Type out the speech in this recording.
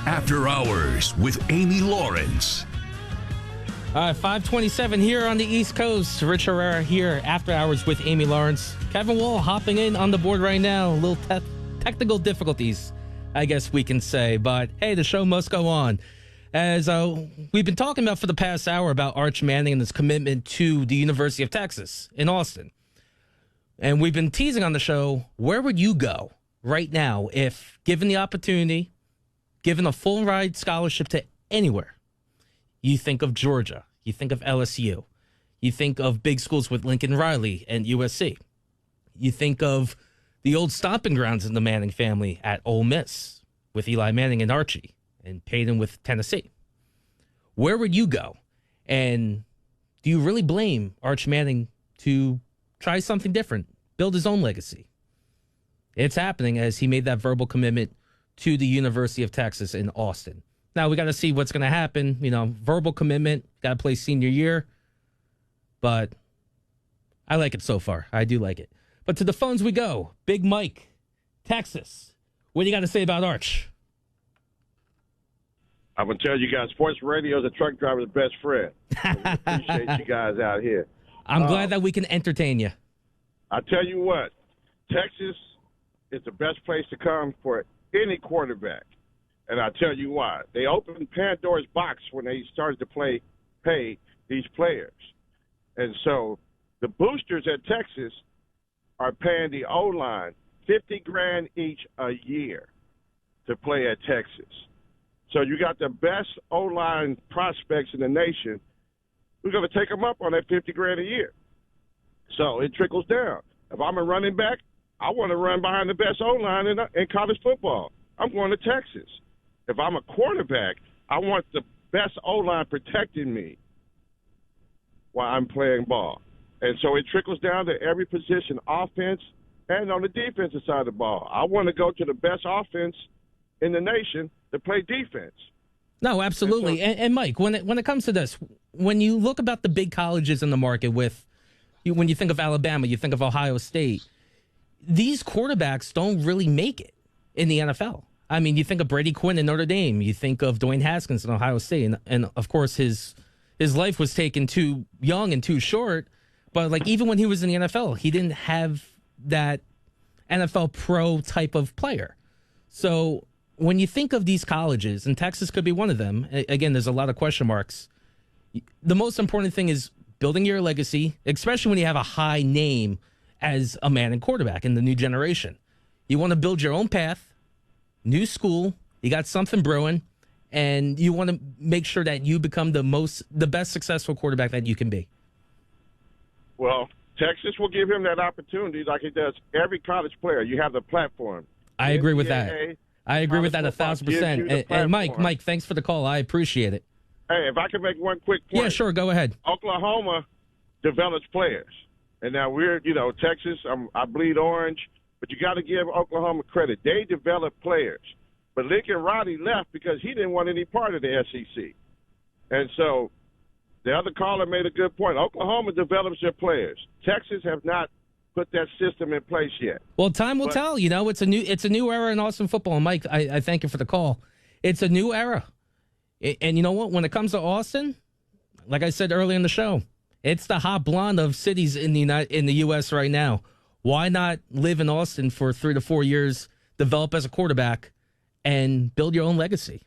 After Hours with Amy Lawrence. All right, 5:27 here on the East Coast. Rich Herrera here, After Hours with Amy Lawrence. Kevin Wall hopping in on the board right now. A little technical difficulties, I guess we can say. But, hey, the show must go on. As we've been talking about for the past hour about Arch Manning and his commitment to the University of Texas in Austin. And we've been teasing on the show, where would you go right now if given the opportunity, given a full ride scholarship to anywhere? You think of Georgia, you think of LSU, you think of big schools with Lincoln Riley and USC. You think of the old stomping grounds in the Manning family at Ole Miss with Eli Manning and Archie, and Peyton with Tennessee. Where would you go? And do you really blame Arch Manning to try something different, build his own legacy? It's happening as he made that verbal commitment to the University of Texas in Austin. Now, we got to see what's going to happen. You know, verbal commitment, got to play senior year. But I like it so far. I do like it. But to the phones we go. Big Mike, Texas. What do you got to say about Arch? I'm going to tell you guys, sports radio is a truck driver's best friend. I appreciate you guys out here. I'm glad that we can entertain you. I tell you what, Texas is the best place to come for any quarterback. And I'll tell you why. They opened Pandora's box when they started to pay these players. And so the boosters at Texas are paying the O-line $50,000 each a year to play at Texas. So you got the best O-line prospects in the nation. We're going to take them up on that $50,000 a year. So it trickles down. If I'm a running back, I want to run behind the best O-line in college football. I'm going to Texas. If I'm a quarterback, I want the best O-line protecting me while I'm playing ball. And so it trickles down to every position, offense and on the defensive side of the ball. I want to go to the best offense in the nation to play defense. No, absolutely. And Mike, when it comes to this, when you look about the big colleges in the market when you think of Alabama, you think of Ohio State, these quarterbacks don't really make it in the NFL. I mean, you think of Brady Quinn in Notre Dame. You think of Dwayne Haskins in Ohio State. And of course, his life was taken too young and too short. But, like, even when he was in the NFL, he didn't have that NFL pro type of player. So when you think of these colleges, and Texas could be one of them, again, there's a lot of question marks. The most important thing is building your legacy, especially when you have a high name as a Manning quarterback in the new generation. You want to build your own path. New school, you got something brewing, and you want to make sure that you become the best successful quarterback that you can be. Well, Texas will give him that opportunity like it does every college player. You have the platform. I agree with that. I agree with that 1,000%. And Mike, thanks for the call. I appreciate it. Hey, if I can make one quick point. Yeah, sure. Go ahead. Oklahoma develops players. And now Texas, I bleed orange. But you got to give Oklahoma credit. They developed players. But Lincoln Riley left because he didn't want any part of the SEC. And so the other caller made a good point. Oklahoma develops their players. Texas have not put that system in place yet. Well, time will tell. You know, it's a new era in Austin football. And Mike, I thank you for the call. It's a new era. And you know what? When it comes to Austin, like I said earlier in the show, it's the hot blonde of cities in the U.S. right now. Why not live in Austin for 3 to 4 years, develop as a quarterback, and build your own legacy?